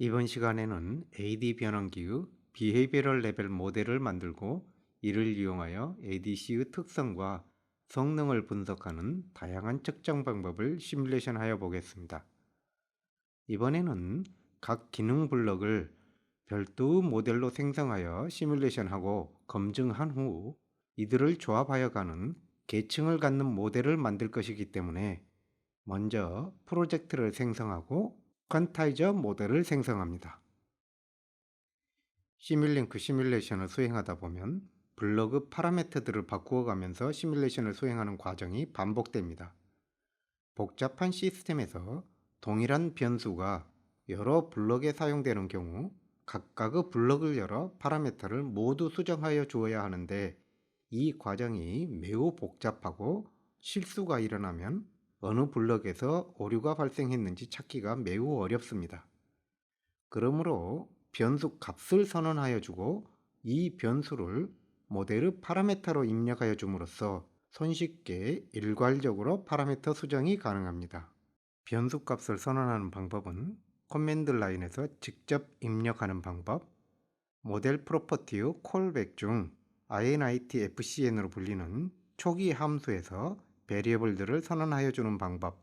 이번 시간에는 AD 변환기의 비헤이비럴 레벨 모델을 만들고 이를 이용하여 ADC의 특성과 성능을 분석하는 다양한 측정 방법을 시뮬레이션하여 보겠습니다. 이번에는 각 기능 블럭을 별도의 모델로 생성하여 시뮬레이션하고 검증한 후 이들을 조합하여 가는 계층을 갖는 모델을 만들 것이기 때문에 먼저 프로젝트를 생성하고 퀀타이저 모델을 생성합니다. 시뮬링크 시뮬레이션을 수행하다 보면 블럭의 파라미터들을 바꾸어 가면서 시뮬레이션을 수행하는 과정이 반복됩니다. 복잡한 시스템에서 동일한 변수가 여러 블럭에 사용되는 경우 각각의 블럭을 열어 파라미터를 모두 수정하여 주어야 하는데 이 과정이 매우 복잡하고 실수가 일어나면 어느 블럭에서 오류가 발생했는지 찾기가 매우 어렵습니다. 그러므로 변수 값을 선언하여 주고 이 변수를 모델의 파라미터로 입력하여 줌으로써 손쉽게 일괄적으로 파라미터 수정이 가능합니다. 변수 값을 선언하는 방법은 커맨드 라인에서 직접 입력하는 방법, 모델 프로퍼티의 콜백 중 initfcn으로 불리는 초기 함수에서 베리어블들을 선언하여 주는 방법,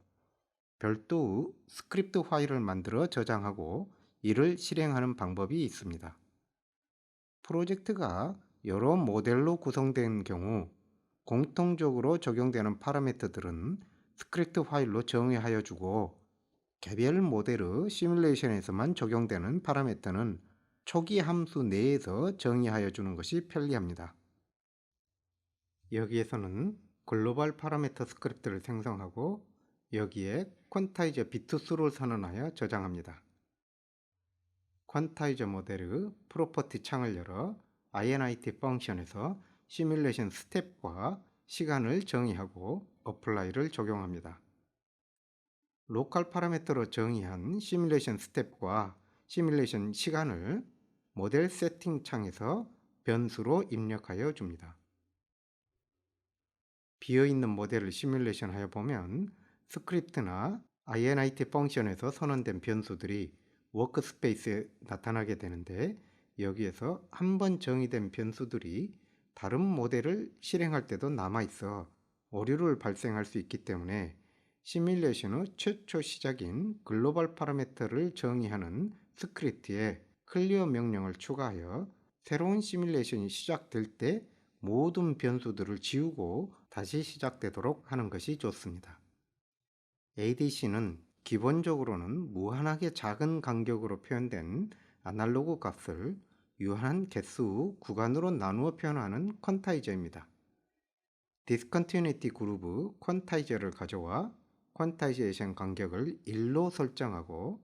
별도의 스크립트 파일을 만들어 저장하고 이를 실행하는 방법이 있습니다. 프로젝트가 여러 모델로 구성된 경우 공통적으로 적용되는 파라미터들은 스크립트 파일로 정의하여 주고 개별 모델의 시뮬레이션에서만 적용되는 파라미터는 초기 함수 내에서 정의하여 주는 것이 편리합니다. 여기에서는 글로벌 파라미터 스크립트를 생성하고 여기에 퀀타이저 비트수를 선언하여 저장합니다. 퀀타이저 모델의 프로퍼티 창을 열어 init 펑션에서 시뮬레이션 스텝과 시간을 정의하고 어플라이를 적용합니다. 로컬 파라미터로 정의한 시뮬레이션 스텝과 시뮬레이션 시간을 모델 세팅 창에서 변수로 입력하여 줍니다. 비어있는 모델을 시뮬레이션 하여 보면 스크립트나 init 펑션에서 선언된 변수들이 워크스페이스에 나타나게 되는데 여기에서 한번 정의된 변수들이 다른 모델을 실행할 때도 남아있어 오류를 발생할 수 있기 때문에 시뮬레이션의 최초 시작인 글로벌 파라미터를 정의하는 스크립트에 클리어 명령을 추가하여 새로운 시뮬레이션이 시작될 때 모든 변수들을 지우고 다시 시작되도록 하는 것이 좋습니다. ADC는 기본적으로는 무한하게 작은 간격으로 표현된 아날로그 값을 유한한 개수 구간으로 나누어 표현하는 퀀타이저입니다. 디스컨티뉴티 그룹 퀀타이저를 가져와 퀀타이제이션 간격을 1로 설정하고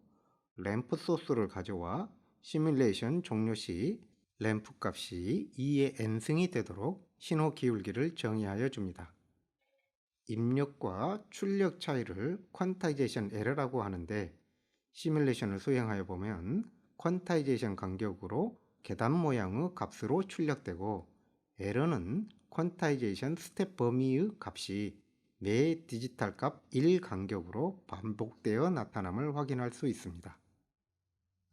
램프 소스를 가져와 시뮬레이션 종료 시 램프 값이 2의 n승이 되도록 신호 기울기를 정의하여 줍니다. 입력과 출력 차이를 퀀타이제이션 에러라고 하는데 시뮬레이션을 수행하여 보면 퀀타이제이션 간격으로 계단 모양의 값으로 출력되고 에러는 퀀타이제이션 스텝 범위의 값이 매 디지털 값 1 간격으로 반복되어 나타남을 확인할 수 있습니다.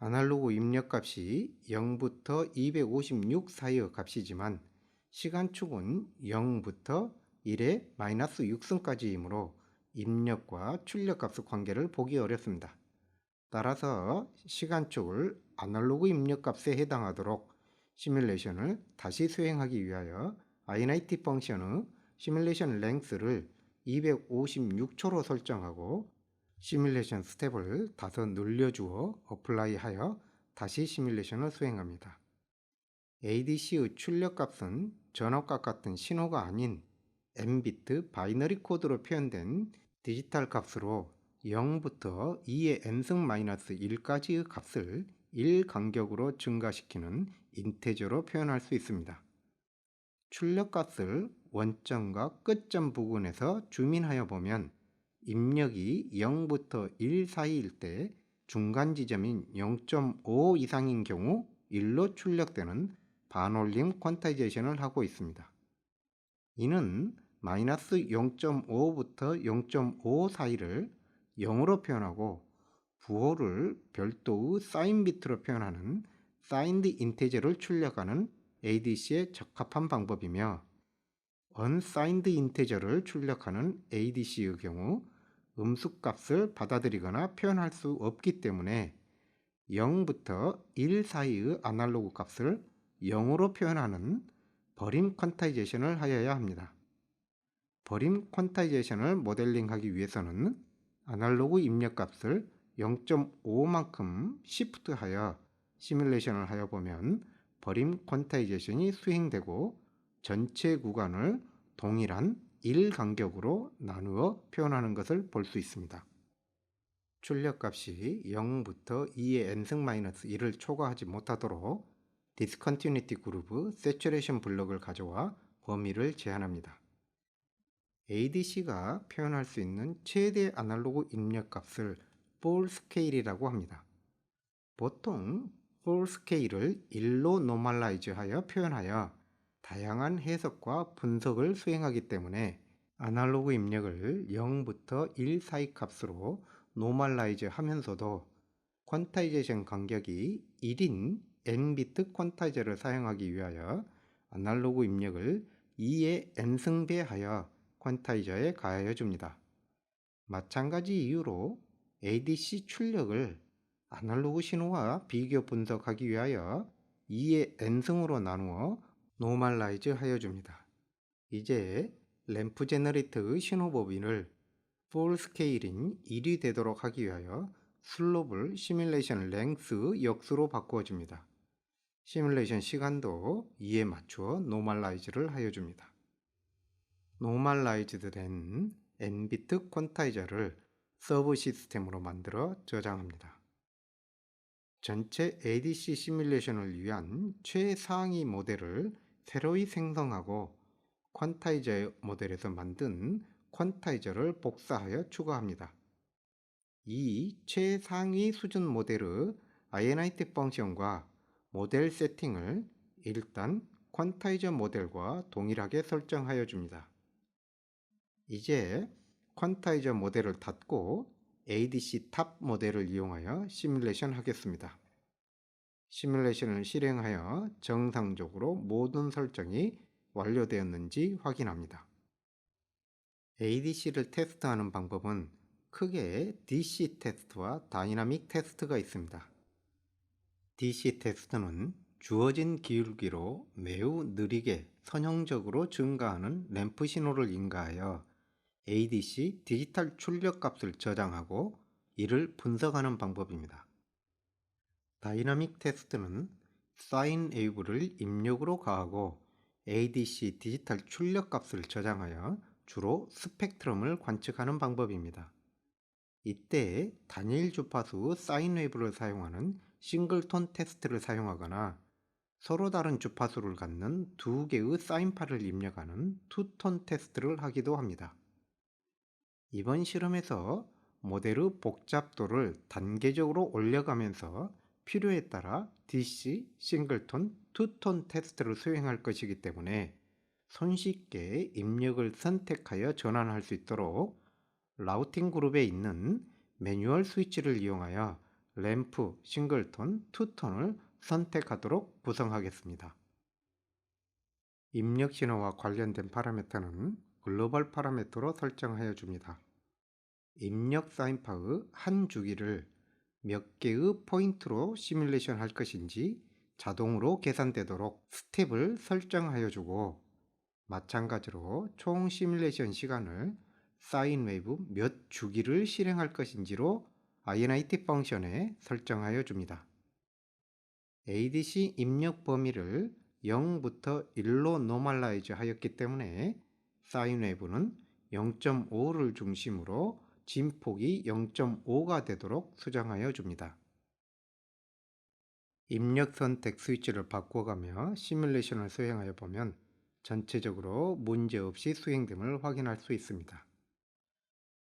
아날로그 입력값이 0부터 256 사이의 값이지만 시간축은 0부터 1의 마이너스 6승까지이므로 입력과 출력값의 관계를 보기 어렵습니다. 따라서 시간축을 아날로그 입력값에 해당하도록 시뮬레이션을 다시 수행하기 위하여 init 펑션의 시뮬레이션 랭스를 256초로 설정하고 시뮬레이션 스텝을 5 늘려주어 어플라이 하여 다시 시뮬레이션을 수행합니다. ADC의 출력값은 전압값 같은 신호가 아닌 n비트 바이너리 코드로 표현된 디지털 값으로 0부터 2의 n승 마이너스 1까지의 값을 1 간격으로 증가시키는 인테저로 표현할 수 있습니다. 출력값을 원점과 끝점 부근에서 줌인하여 보면 입력이 0부터 1 사이일 때 중간 지점인 0.5 이상인 경우 1로 출력되는 반올림 퀀타이제이션을 하고 있습니다. 이는 마이너스 0.5부터 0.5 사이를 0으로 표현하고 부호를 별도의 사인 비트로 표현하는 사인드 인티저를 출력하는 ADC에 적합한 방법이며 unsigned integer를 출력하는 ADC의 경우 음수값을 받아들이거나 표현할 수 없기 때문에 0부터 1 사이의 아날로그 값을 0으로 표현하는 버림 퀀타이제이션을 하여야 합니다. 버림 퀀타이제이션을 모델링하기 위해서는 아날로그 입력값을 0.5만큼 시프트하여 시뮬레이션을 하여 보면 버림 퀀타이제이션이 수행되고 전체 구간을 동일한 1 간격으로 나누어 표현하는 것을 볼 수 있습니다. 출력값이 0부터 2의 n승-1을 초과하지 못하도록 디스컨티뉴티 그루브 세츄레이션 블럭을 가져와 범위를 제한합니다. ADC가 표현할 수 있는 최대 아날로그 입력값을 full scale이라고 합니다. 보통 full scale을 1로 노멀라이즈하여 표현하여 다양한 해석과 분석을 수행하기 때문에 아날로그 입력을 0부터 1 사이 값으로 노멀라이즈 하면서도 퀀타이제이션 간격이 1인 n비트 퀀타이저를 사용하기 위하여 아날로그 입력을 2의 n승배하여 퀀타이저에 가하여 줍니다. 마찬가지 이유로 ADC 출력을 아날로그 신호와 비교 분석하기 위하여 2의 n승으로 나누어 노멀라이즈 하여 줍니다. 이제 램프 제너레이터의 신호 범위를 풀 스케일인 1이 되도록 하기 위하여 슬롭을 시뮬레이션 랭스 역수로 바꾸어 줍니다. 시뮬레이션 시간도 2에 맞추어 노멀라이즈를 하여 줍니다. 노멀라이즈드 된 n비트 퀀타이저를 서브 시스템으로 만들어 저장합니다. 전체 ADC 시뮬레이션을 위한 최상위 모델을 새로이 생성하고 퀀타이저 모델에서 만든 퀀타이저를 복사하여 추가합니다. 이 최상위 수준 모델의 INIT 펑션과 모델 세팅을 일단 퀀타이저 모델과 동일하게 설정하여 줍니다. 이제 퀀타이저 모델을 닫고 ADC 탑 모델을 이용하여 시뮬레이션 하겠습니다. 시뮬레이션을 실행하여 정상적으로 모든 설정이 완료되었는지 확인합니다. ADC를 테스트하는 방법은 크게 DC 테스트와 다이나믹 테스트가 있습니다. DC 테스트는 주어진 기울기로 매우 느리게 선형적으로 증가하는 램프 신호를 인가하여 ADC 디지털 출력 값을 저장하고 이를 분석하는 방법입니다. 다이나믹 테스트는 사인 웨이브를 입력으로 가하고 ADC 디지털 출력 값을 저장하여 주로 스펙트럼을 관측하는 방법입니다. 이때 단일 주파수 사인 웨이브를 사용하는 싱글톤 테스트를 사용하거나 서로 다른 주파수를 갖는 두 개의 사인파를 입력하는 투톤 테스트를 하기도 합니다. 이번 실험에서 모델의 복잡도를 단계적으로 올려가면서 필요에 따라 DC, 싱글톤, 투톤 테스트를 수행할 것이기 때문에 손쉽게 입력을 선택하여 전환할 수 있도록 라우팅 그룹에 있는 매뉴얼 스위치를 이용하여 램프, 싱글톤, 투톤을 선택하도록 구성하겠습니다. 입력 신호와 관련된 파라미터는 글로벌 파라미터로 설정하여 줍니다. 입력 사인파의 한 주기를 몇 개의 포인트로 시뮬레이션 할 것인지 자동으로 계산되도록 스텝을 설정하여 주고 마찬가지로 총 시뮬레이션 시간을 사인 웨이브 몇 주기를 실행할 것인지로 INIT 펑션에 설정하여 줍니다. ADC 입력 범위를 0부터 1로 노멀라이즈 하였기 때문에 사인 웨이브는 0.5를 중심으로 진폭이 0.5가 되도록 수정하여 줍니다. 입력 선택 스위치를 바꿔가며 시뮬레이션을 수행하여 보면 전체적으로 문제없이 수행됨을 확인할 수 있습니다.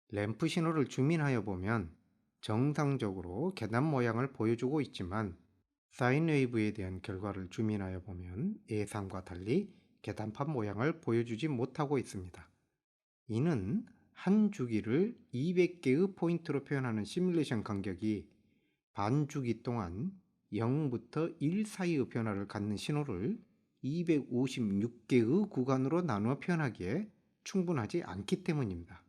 램프 신호를 줌인하여 보면 정상적으로 계단 모양을 보여주고 있지만 사인 웨이브에 대한 결과를 줌인하여 보면 예상과 달리 계단판 모양을 보여주지 못하고 있습니다. 이는 한 주기를 200개의 포인트로 표현하는 시뮬레이션 간격이 반주기 동안 0부터 1 사이의 변화를 갖는 신호를 256개의 구간으로 나누어 표현하기에 충분하지 않기 때문입니다.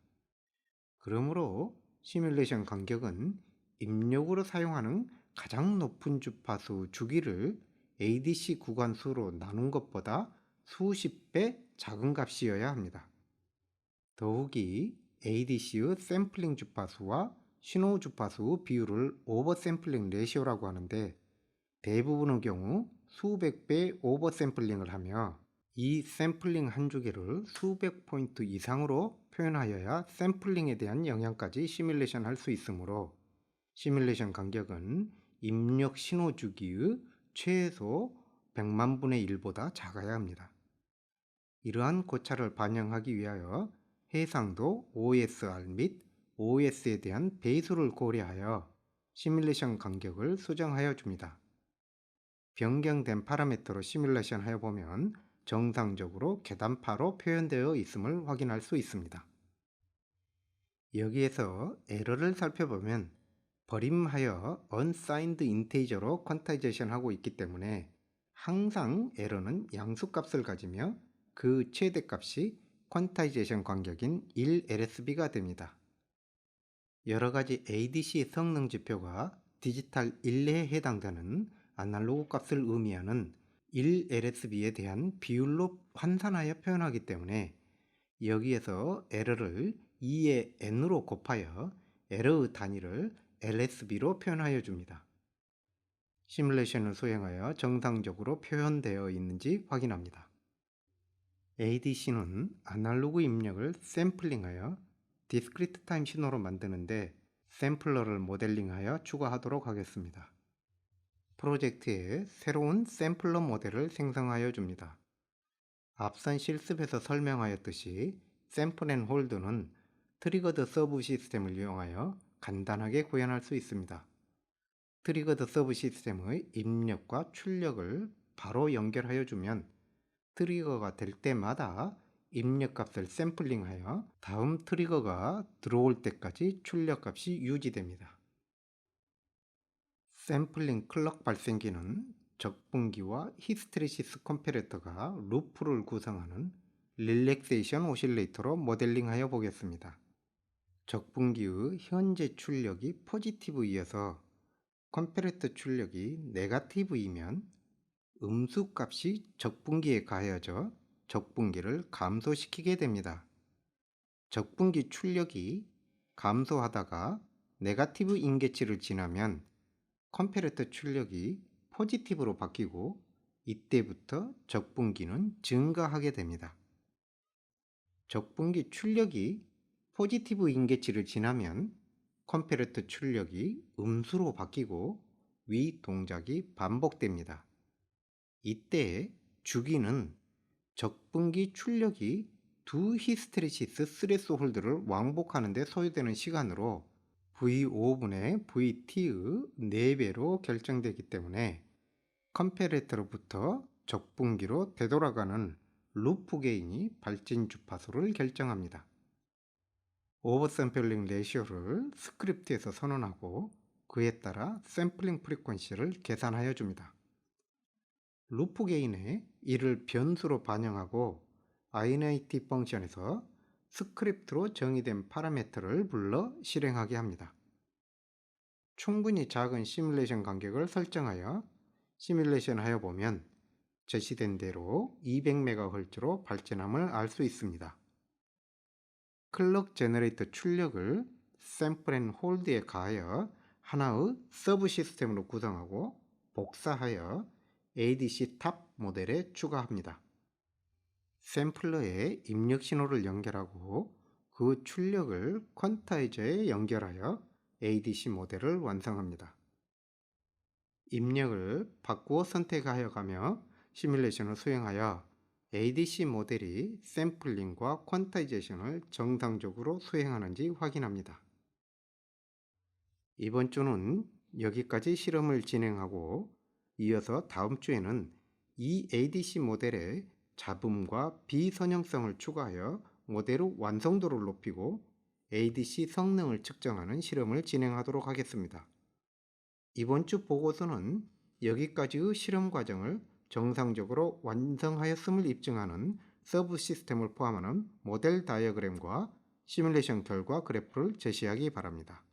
그러므로 시뮬레이션 간격은 입력으로 사용하는 가장 높은 주파수 주기를 ADC 구간 수로 나눈 것보다 수십 배 작은 값이어야 합니다. 더욱이 ADC의 샘플링 주파수와 신호 주파수 비율을 오버샘플링 레시오라고 하는데, 대부분의 경우 수백 배 오버샘플링을 하며 이 샘플링 한 주기를 수백 포인트 이상으로 표현하여야 샘플링에 대한 영향까지 시뮬레이션 할 수 있으므로 시뮬레이션 간격은 입력 신호 주기의 최소 100만 분의 1보다 작아야 합니다. 이러한 고차를 반영하기 위하여 해상도 OSR 및 OS에 대한 배수를 고려하여 시뮬레이션 간격을 수정하여 줍니다. 변경된 파라미터로 시뮬레이션 하여 보면 정상적으로 계단파로 표현되어 있음을 확인할 수 있습니다. 여기에서 에러를 살펴보면 버림하여 unsigned integer로 퀀타이제이션 하고 있기 때문에 항상 에러는 양수값을 가지며 그 최대값이 퀀타이제이션 간격인 1LSB가 됩니다. 여러가지 ADC 성능 지표가 디지털 1에 해당되는 아날로그 값을 의미하는 1LSB에 대한 비율로 환산하여 표현하기 때문에 여기에서 에러를 2의 n으로 곱하여 에러의 단위를 LSB로 표현하여 줍니다. 시뮬레이션을 수행하여 정상적으로 표현되어 있는지 확인합니다. ADC는 아날로그 입력을 샘플링하여 디스크리트 타임 신호로 만드는데 샘플러를 모델링하여 추가하도록 하겠습니다. 프로젝트에 새로운 샘플러 모델을 생성하여 줍니다. 앞선 실습에서 설명하였듯이 샘플 앤 홀드는 트리거드 서브 시스템을 이용하여 간단하게 구현할 수 있습니다. 트리거드 서브 시스템의 입력과 출력을 바로 연결하여 주면 트리거가 될 때마다 입력값을 샘플링하여 다음 트리거가 들어올 때까지 출력값이 유지됩니다. 샘플링 클럭 발생기는 적분기와 히스테리시스 컴패레터가 루프를 구성하는 릴렉세이션 오실레이터로 모델링하여 보겠습니다. 적분기의 현재 출력이 포지티브이어서 컴패레터 출력이 네거티브이면 음수값이 적분기에 가해져 적분기를 감소시키게 됩니다. 적분기 출력이 감소하다가 네거티브 인계치를 지나면 컴패레터 출력이 포지티브로 바뀌고 이때부터 적분기는 증가하게 됩니다. 적분기 출력이 포지티브 인계치를 지나면 컴패레터 출력이 음수로 바뀌고 위 동작이 반복됩니다. 이때 주기는 적분기 출력이 두 히스테리시스 스레스 홀드를 왕복하는 데 소요되는 시간으로 V5분의 VT의 4배로 결정되기 때문에 컴패레터로부터 적분기로 되돌아가는 루프 게인이 발진 주파수를 결정합니다. 오버샘플링 레시오를 스크립트에서 선언하고 그에 따라 샘플링 프리퀀시를 계산하여 줍니다. 루프 게인에 이를 변수로 반영하고 init 펑션에서 스크립트로 정의된 파라미터를 불러 실행하게 합니다. 충분히 작은 시뮬레이션 간격을 설정하여 시뮬레이션 하여 보면 제시된 대로 200MHz로 발전함을 알 수 있습니다. 클럭 제너레이터 출력을 샘플 앤 홀드에 가하여 하나의 서브 시스템으로 구성하고 복사하여 ADC 탑 모델에 추가합니다. 샘플러에 입력 신호를 연결하고 그 출력을 퀀타이저에 연결하여 ADC 모델을 완성합니다. 입력을 바꾸어 선택하여 가며 시뮬레이션을 수행하여 ADC 모델이 샘플링과 퀀타이제이션을 정상적으로 수행하는지 확인합니다. 이번 주는 여기까지 실험을 진행하고 이어서 다음 주에는 이 ADC 모델에 잡음과 비선형성을 추가하여 모델의 완성도를 높이고 ADC 성능을 측정하는 실험을 진행하도록 하겠습니다. 이번 주 보고서는 여기까지의 실험 과정을 정상적으로 완성하였음을 입증하는 서브 시스템을 포함하는 모델 다이어그램과 시뮬레이션 결과 그래프를 제시하기 바랍니다.